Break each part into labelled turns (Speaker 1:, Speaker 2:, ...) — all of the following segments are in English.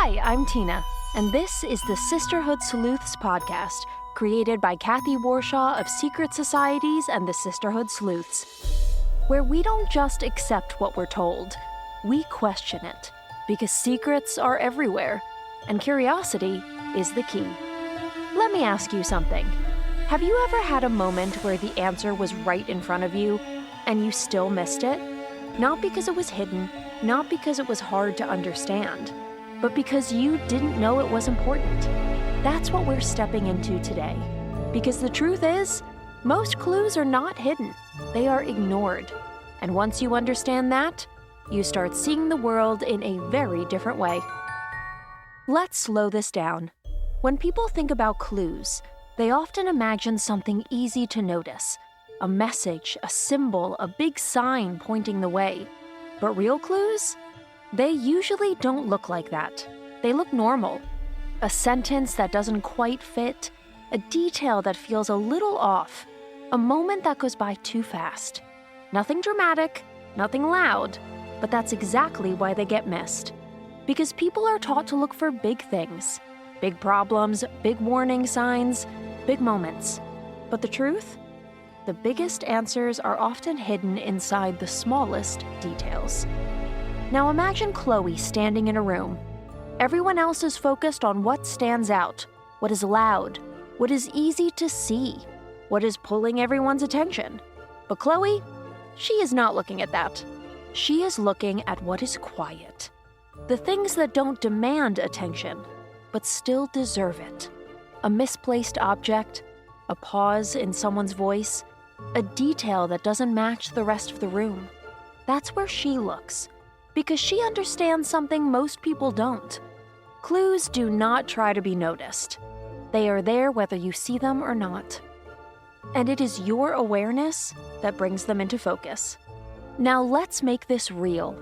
Speaker 1: Hi, I'm Tina, and this is the Sisterhood Sleuths podcast, created by Cathy Warshaw of Secret Societies and the Sisterhood Sleuths, where we don't just accept what we're told, we question it, because secrets are everywhere, and curiosity is the key. Let me ask you something. Have you ever had a moment where the answer was right in front of you, and you still missed it? Not because it was hidden, not because it was hard to understand, but because you didn't know it was important. That's what we're stepping into today. Because the truth is, most clues are not hidden. They are ignored. And once you understand that, you start seeing the world in a very different way. Let's slow this down. When people think about clues, they often imagine something easy to notice. A message, a symbol, a big sign pointing the way. But real clues? They usually don't look like that. They look normal. A sentence that doesn't quite fit, a detail that feels a little off, a moment that goes by too fast. Nothing dramatic, nothing loud, but that's exactly why they get missed. Because people are taught to look for big things, big problems, big warning signs, big moments. But the truth? The biggest answers are often hidden inside the smallest details. Now imagine Chloe standing in a room. Everyone else is focused on what stands out, what is loud, what is easy to see, what is pulling everyone's attention. But Chloe, she is not looking at that. She is looking at what is quiet. The things that don't demand attention, but still deserve it. A misplaced object, a pause in someone's voice, a detail that doesn't match the rest of the room. That's where she looks, because she understands something most people don't. Clues do not try to be noticed. They are there whether you see them or not. And it is your awareness that brings them into focus. Now let's make this real.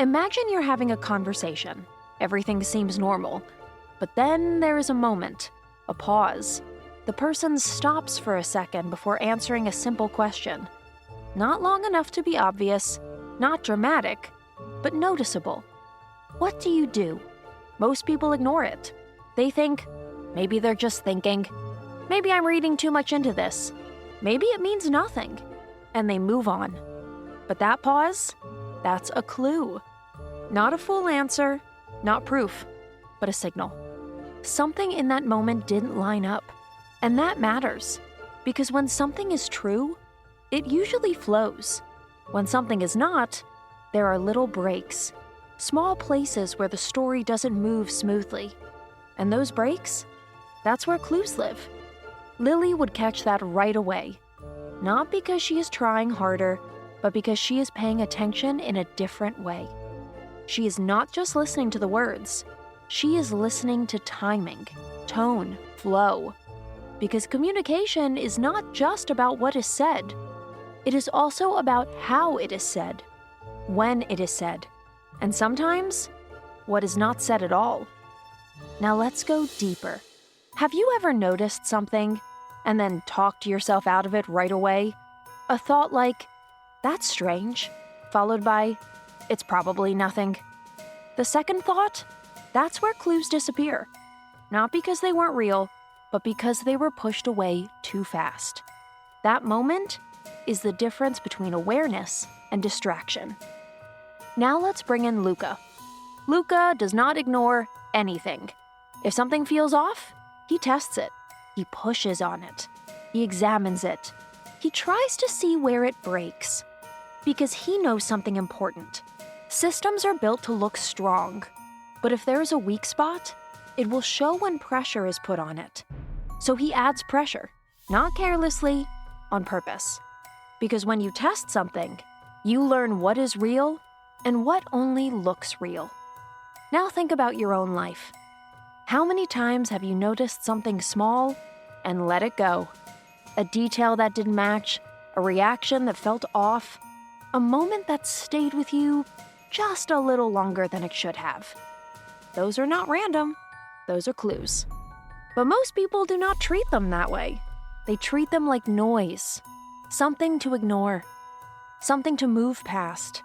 Speaker 1: Imagine you're having a conversation. Everything seems normal. But then there is a moment, a pause. The person stops for a second before answering a simple question. Not long enough to be obvious, not dramatic, but noticeable. What do you do? Most people ignore it. They think, maybe they're just thinking. Maybe I'm reading too much into this. Maybe it means nothing. And they move on. But that pause, that's a clue. Not a full answer, not proof, but a signal. Something in that moment didn't line up. And that matters, because when something is true, it usually flows. When something is not, there are little breaks, small places where the story doesn't move smoothly. And those breaks, that's where clues live. Lily would catch that right away, not because she is trying harder, but because she is paying attention in a different way. She is not just listening to the words, she is listening to timing, tone, flow. Because communication is not just about what is said. It is also about how it is said, when it is said, and sometimes what is not said at all. Now let's go deeper. Have you ever noticed something and then talked yourself out of it right away? A thought like, that's strange, followed by, it's probably nothing. The second thought, that's where clues disappear. Not because they weren't real, but because they were pushed away too fast. That moment is the difference between awareness and distraction. Now let's bring in Luca. Luca does not ignore anything. If something feels off, he tests it. He pushes on it. He examines it. He tries to see where it breaks. Because he knows something important. Systems are built to look strong. But if there is a weak spot, it will show when pressure is put on it. So he adds pressure, not carelessly, on purpose. Because when you test something, you learn what is real and what only looks real. Now think about your own life. How many times have you noticed something small and let it go? A detail that didn't match, a reaction that felt off, a moment that stayed with you just a little longer than it should have. Those are not random. Those are clues. But most people do not treat them that way. They treat them like noise, something to ignore, something to move past,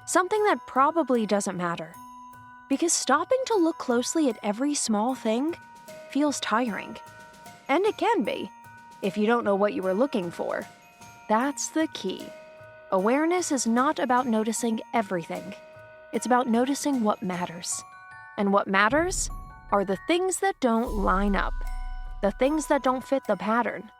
Speaker 1: something that probably doesn't matter. Because stopping to look closely at every small thing feels tiring. And it can be, if you don't know what you were looking for. That's the key. Awareness is not about noticing everything. It's about noticing what matters. And what matters are the things that don't line up, the things that don't fit the pattern.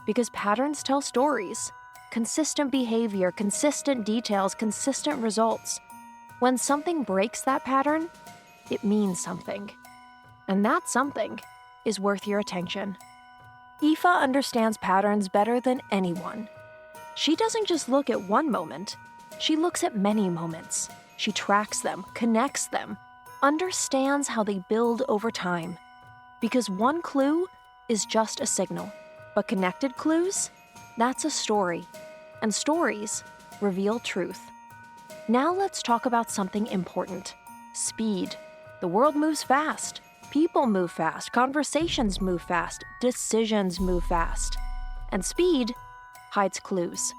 Speaker 1: Because patterns tell stories. Consistent behavior, consistent details, consistent results. When something breaks that pattern, it means something. And that something is worth your attention. Aoife understands patterns better than anyone. She doesn't just look at one moment. She looks at many moments. She tracks them, connects them, understands how they build over time. Because one clue is just a signal. But connected clues? That's a story. And stories reveal truth. Now let's talk about something important. Speed. The world moves fast. People move fast. Conversations move fast. Decisions move fast. And speed hides clues.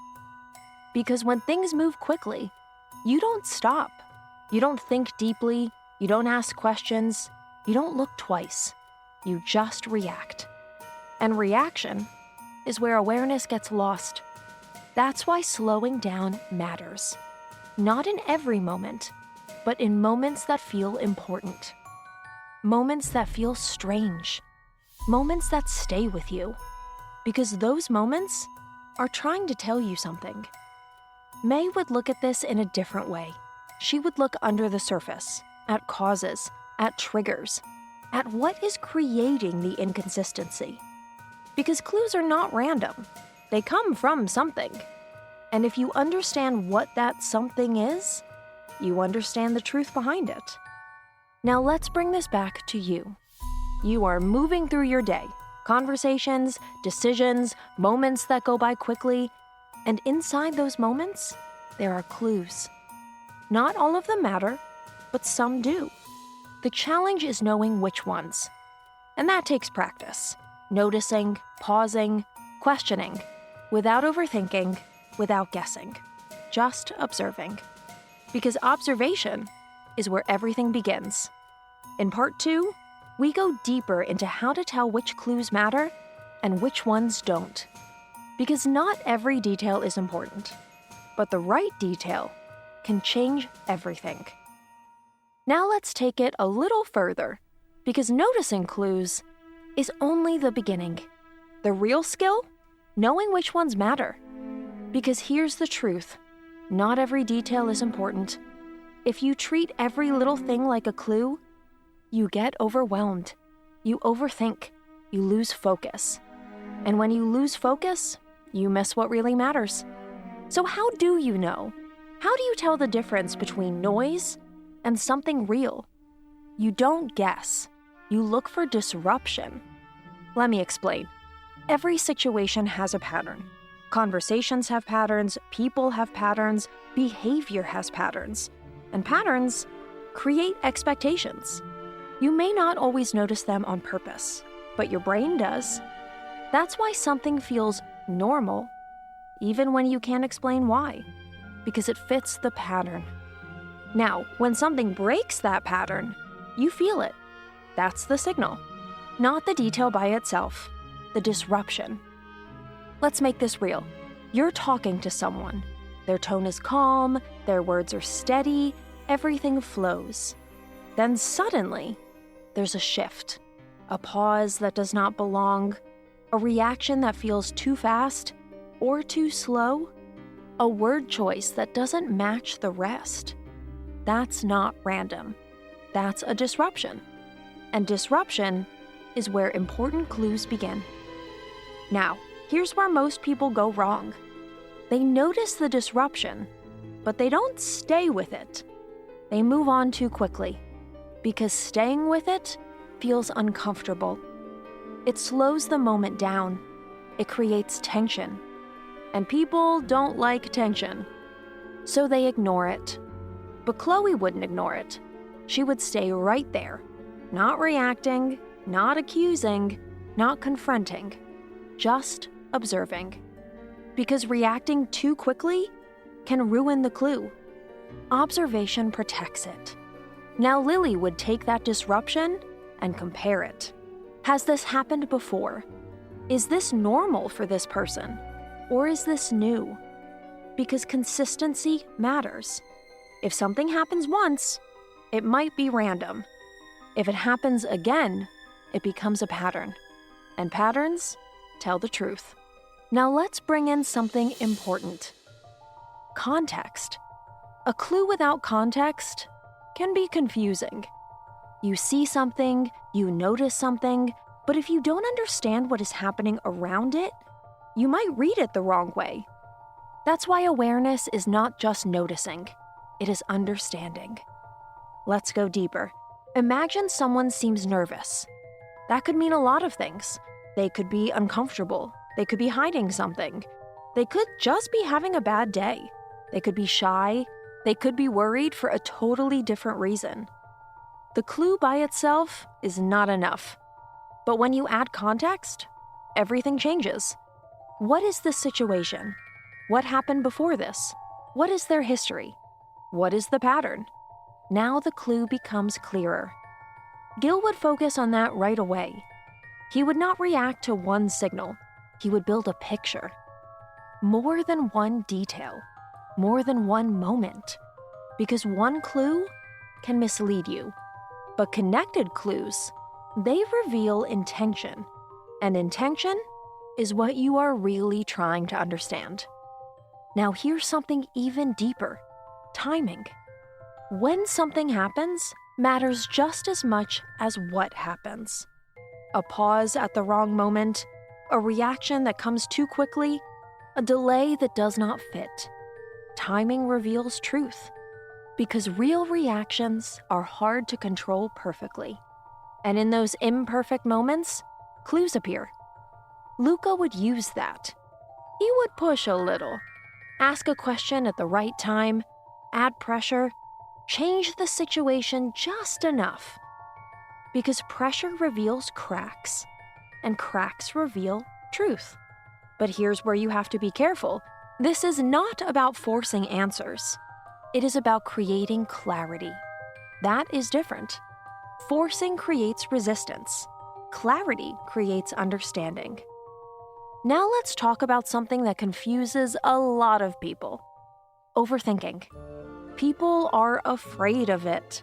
Speaker 1: Because when things move quickly, you don't stop. You don't think deeply. You don't ask questions. You don't look twice. You just react. And reaction is where awareness gets lost. That's why slowing down matters. Not in every moment, but in moments that feel important. Moments that feel strange. Moments that stay with you. Because those moments are trying to tell you something. May would look at this in a different way. She would look under the surface, at causes, at triggers, at what is creating the inconsistency. Because clues are not random. They come from something. And if you understand what that something is, you understand the truth behind it. Now let's bring this back to you. You are moving through your day. Conversations, decisions, moments that go by quickly. And inside those moments, there are clues. Not all of them matter, but some do. The challenge is knowing which ones. And that takes practice. Noticing, pausing, questioning, without overthinking, without guessing, just observing. Because observation is where everything begins. In part 2, we go deeper into how to tell which clues matter and which ones don't. Because not every detail is important, but the right detail can change everything. Now let's take it a little further, because noticing clues is only the beginning. The real skill? Knowing which ones matter. Because here's the truth. Not every detail is important. If you treat every little thing like a clue, you get overwhelmed. You overthink. You lose focus. And when you lose focus, you miss what really matters. So how do you know? How do you tell the difference between noise and something real? You don't guess. You look for disruption. Let me explain. Every situation has a pattern. Conversations have patterns, people have patterns, behavior has patterns. And patterns create expectations. You may not always notice them on purpose, but your brain does. That's why something feels normal, even when you can't explain why, because it fits the pattern. Now, when something breaks that pattern, you feel it. That's the signal. Not the detail by itself, the disruption. Let's make this real. You're talking to someone. Their tone is calm, their words are steady, everything flows. Then suddenly, there's a shift, a pause that does not belong, a reaction that feels too fast or too slow, a word choice that doesn't match the rest. That's not random. That's a disruption. And disruption is where important clues begin. Now, here's where most people go wrong. They notice the disruption, but they don't stay with it. They move on too quickly, because staying with it feels uncomfortable. It slows the moment down. It creates tension. And people don't like tension, so they ignore it. But Chloe wouldn't ignore it. She would stay right there, not reacting, not accusing, not confronting, just observing. Because reacting too quickly can ruin the clue. Observation protects it. Now Lily would take that disruption and compare it. Has this happened before? Is this normal for this person? Or is this new? Because consistency matters. If something happens once, it might be random. If it happens again, it becomes a pattern. And patterns tell the truth. Now let's bring in something important. Context. A clue without context can be confusing. You see something, you notice something, but if you don't understand what is happening around it, you might read it the wrong way. That's why awareness is not just noticing, it is understanding. Let's go deeper. Imagine someone seems nervous. That could mean a lot of things. They could be uncomfortable. They could be hiding something. They could just be having a bad day. They could be shy. They could be worried for a totally different reason. The clue by itself is not enough. But when you add context, everything changes. What is the situation? What happened before this? What is their history? What is the pattern? Now the clue becomes clearer. Gil would focus on that right away. He would not react to one signal. He would build a picture. More than one detail. More than one moment. Because one clue can mislead you. But connected clues, they reveal intention. And intention is what you are really trying to understand. Now here's something even deeper. Timing. When something happens matters just as much as what happens. A pause at the wrong moment, a reaction that comes too quickly, a delay that does not fit. Timing reveals truth, because real reactions are hard to control perfectly. And in those imperfect moments, clues appear. Luca would use that. He would push a little, ask a question at the right time, add pressure, change the situation just enough. Because pressure reveals cracks, and cracks reveal truth. But here's where you have to be careful. This is not about forcing answers. It is about creating clarity. That is different. Forcing creates resistance. Clarity creates understanding. Now let's talk about something that confuses a lot of people. Overthinking. People are afraid of it.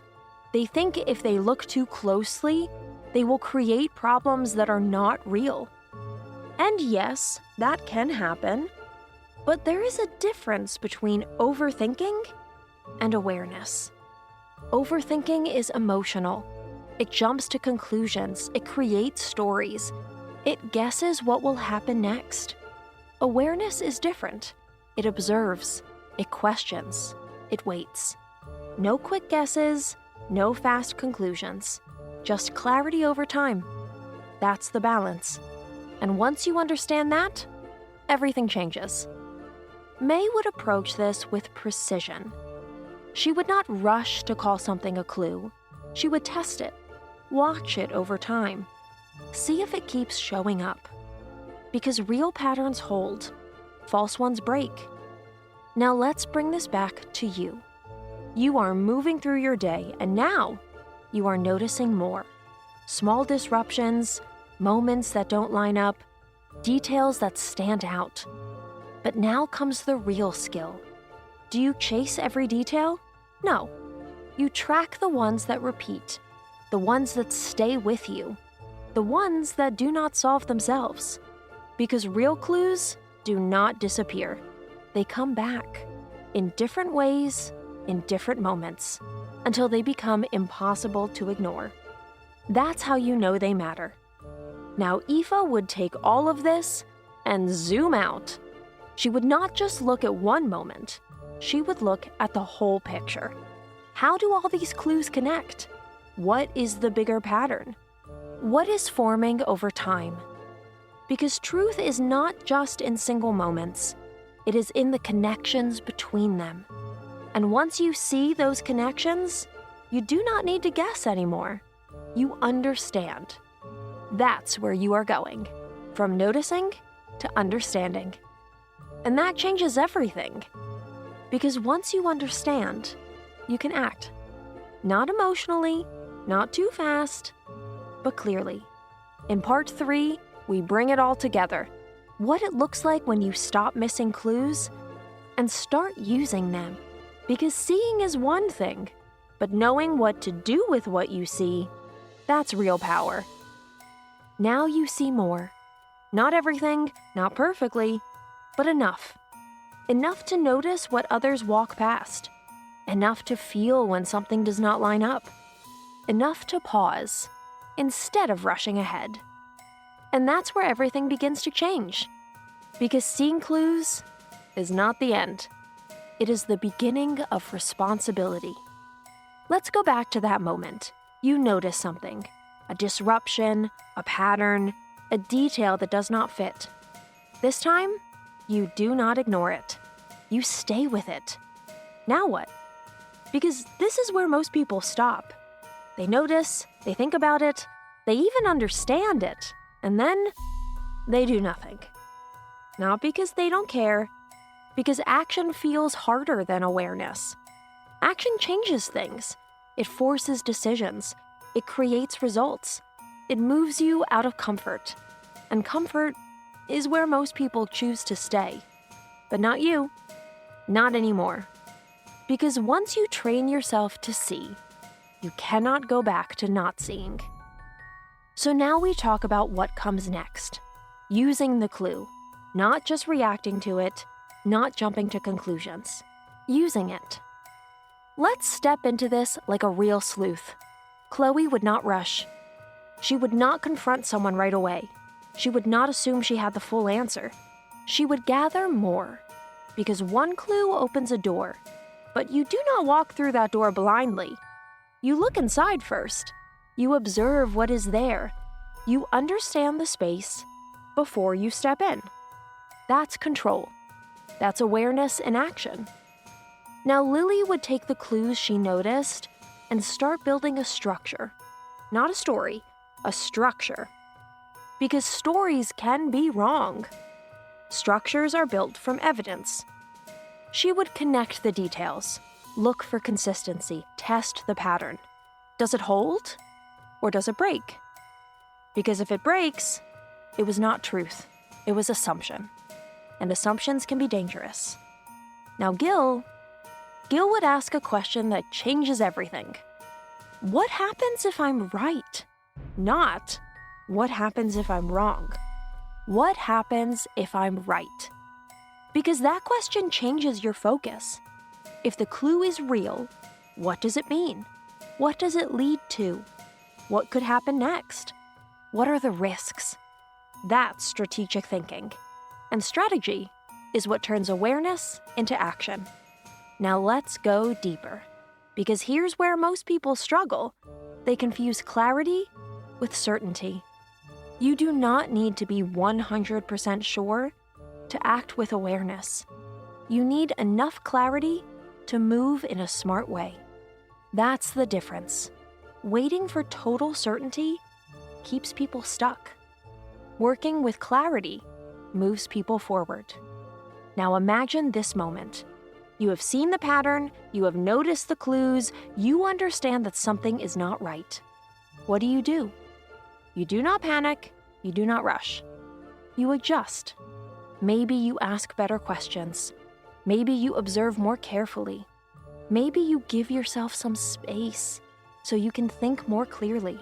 Speaker 1: They think if they look too closely, they will create problems that are not real. And yes, that can happen. But there is a difference between overthinking and awareness. Overthinking is emotional. It jumps to conclusions. It creates stories. It guesses what will happen next. Awareness is different. It observes. It questions. It waits. No quick guesses, no fast conclusions. Just clarity over time. That's the balance. And once you understand that, everything changes. May would approach this with precision. She would not rush to call something a clue. She would test it, watch it over time, see if it keeps showing up. Because real patterns hold, false ones break. Now let's bring this back to you. You are moving through your day, and now you are noticing more. Small disruptions, moments that don't line up, details that stand out. But now comes the real skill. Do you chase every detail? No. You track the ones that repeat, the ones that stay with you, the ones that do not solve themselves. Because real clues do not disappear. They come back in different ways, in different moments, until they become impossible to ignore. That's how you know they matter. Now, Aoife would take all of this and zoom out. She would not just look at one moment. She would look at the whole picture. How do all these clues connect? What is the bigger pattern? What is forming over time? Because truth is not just in single moments. It is in the connections between them. And once you see those connections, you do not need to guess anymore. You understand. That's where you are going, from noticing to understanding. And that changes everything. Because once you understand, you can act. Not emotionally, not too fast, but clearly. In part 3, we bring it all together. What it looks like when you stop missing clues and start using them. Because seeing is one thing, but knowing what to do with what you see, that's real power. Now you see more. Not everything, not perfectly, but enough. Enough to notice what others walk past. Enough to feel when something does not line up. Enough to pause instead of rushing ahead. And that's where everything begins to change. Because seeing clues is not the end. It is the beginning of responsibility. Let's go back to that moment. You notice something. A disruption, a pattern, a detail that does not fit. This time, you do not ignore it. You stay with it. Now what? Because this is where most people stop. They notice, they think about it, they even understand it, and then they do nothing. Not because they don't care, because action feels harder than awareness. Action changes things. It forces decisions. It creates results. It moves you out of comfort. And comfort is where most people choose to stay. But not you. Not anymore. Because once you train yourself to see, you cannot go back to not seeing. So now we talk about what comes next. Using the clue. Not just reacting to it, not jumping to conclusions. Using it. Let's step into this like a real sleuth. Chloe would not rush. She would not confront someone right away. She would not assume she had the full answer. She would gather more. Because one clue opens a door. But you do not walk through that door blindly. You look inside first. You observe what is there. You understand the space before you step in. That's control. That's awareness in action. Now Lily would take the clues she noticed and start building a structure. Not a story, a structure. Because stories can be wrong. Structures are built from evidence. She would connect the details, look for consistency, test the pattern. Does it hold? Or does it break? Because if it breaks, it was not truth. It was assumption. And assumptions can be dangerous. Now Gil would ask a question that changes everything. What happens if I'm right? Not, what happens if I'm wrong? What happens if I'm right? Because that question changes your focus. If the clue is real, what does it mean? What does it lead to? What could happen next? What are the risks? That's strategic thinking. And strategy is what turns awareness into action. Now let's go deeper. Because here's where most people struggle. They confuse clarity with certainty. You do not need to be 100% sure to act with awareness. You need enough clarity to move in a smart way. That's the difference. Waiting for total certainty keeps people stuck. Working with clarity moves people forward. Now imagine this moment. You have seen the pattern, you have noticed the clues, you understand that something is not right. What do? You do not panic, you do not rush. You adjust. Maybe you ask better questions. Maybe you observe more carefully. Maybe you give yourself some space so you can think more clearly.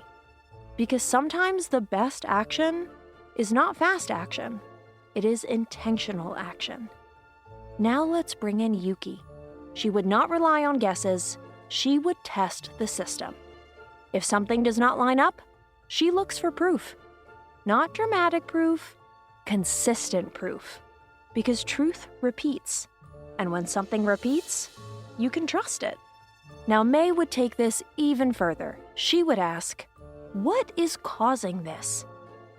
Speaker 1: Because sometimes the best action is not fast action. It is intentional action. Now let's bring in Yuki. She would not rely on guesses. She would test the system. If something does not line up, she looks for proof. Not dramatic proof, consistent proof. Because truth repeats. And when something repeats, you can trust it. Now May would take this even further. She would ask, what is causing this?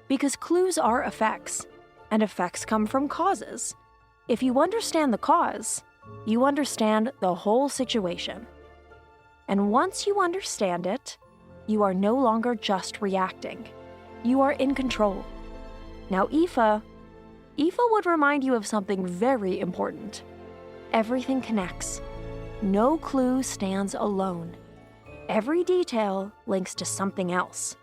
Speaker 1: Because clues are effects, and effects come from causes. If you understand the cause, you understand the whole situation. And once you understand it, you are no longer just reacting. You are in control. Now Aoife would remind you of something very important. Everything connects. No clue stands alone. Every detail links to something else.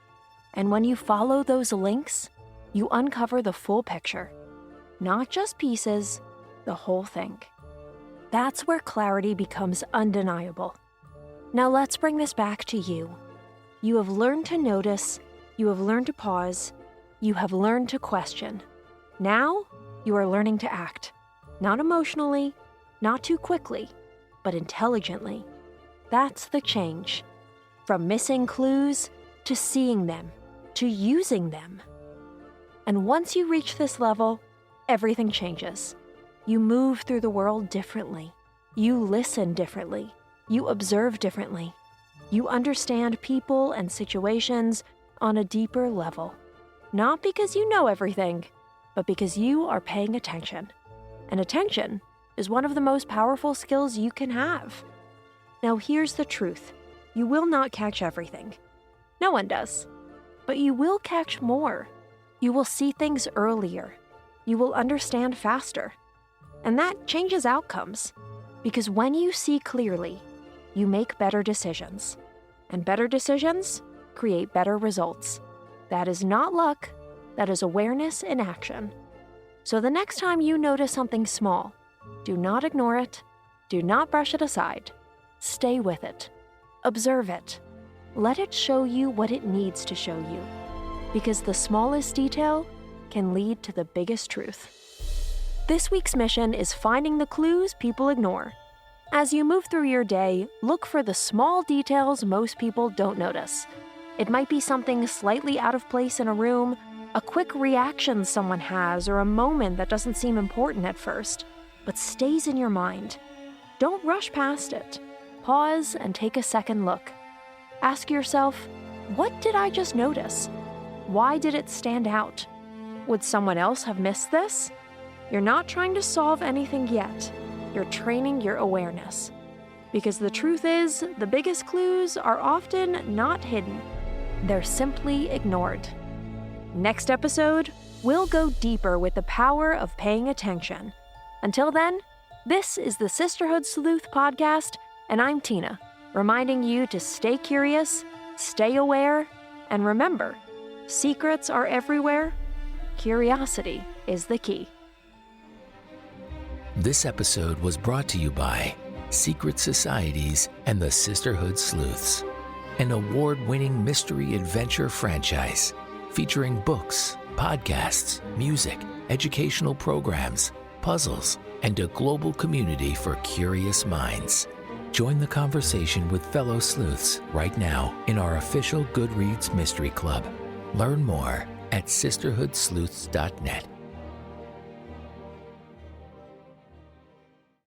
Speaker 1: And when you follow those links, you uncover the full picture. Not just pieces, the whole thing. That's where clarity becomes undeniable. Now let's bring this back to you. You have learned to notice, you have learned to pause, you have learned to question. Now, you are learning to act. Not emotionally, not too quickly, but intelligently. That's the change. From missing clues to seeing them, to using them. And once you reach this level, everything changes. You move through the world differently. You listen differently. You observe differently. You understand people and situations on a deeper level. Not because you know everything, but because you are paying attention. And attention is one of the most powerful skills you can have. Now here's the truth. You will not catch everything. No one does. But you will catch more. You will see things earlier. You will understand faster. And that changes outcomes. Because when you see clearly, you make better decisions. And better decisions create better results. That is not luck. That is awareness in action. So the next time you notice something small, do not ignore it. Do not brush it aside. Stay with it. Observe it. Let it show you what it needs to show you. Because the smallest detail can lead to the biggest truth. This week's mission is finding the clues people ignore. As you move through your day, look for the small details most people don't notice. It might be something slightly out of place in a room, a quick reaction someone has, or a moment that doesn't seem important at first, but stays in your mind. Don't rush past it. Pause and take a second look. Ask yourself, what did I just notice? Why did it stand out? Would someone else have missed this? You're not trying to solve anything yet. You're training your awareness. Because the truth is, the biggest clues are often not hidden. They're simply ignored. Next episode, we'll go deeper with the power of paying attention. Until then, this is the Sisterhood Sleuth podcast, and I'm Tina, reminding you to stay curious, stay aware, and remember, secrets are everywhere. Curiosity is the key.
Speaker 2: This episode was brought to you by Secret Societies and the Sisterhood Sleuths, an award-winning mystery adventure franchise featuring books, podcasts, music, educational programs, puzzles, and a global community for curious minds. Join the conversation with fellow sleuths right now in our official Goodreads Mystery Club. Learn more at sisterhoodsleuths.net.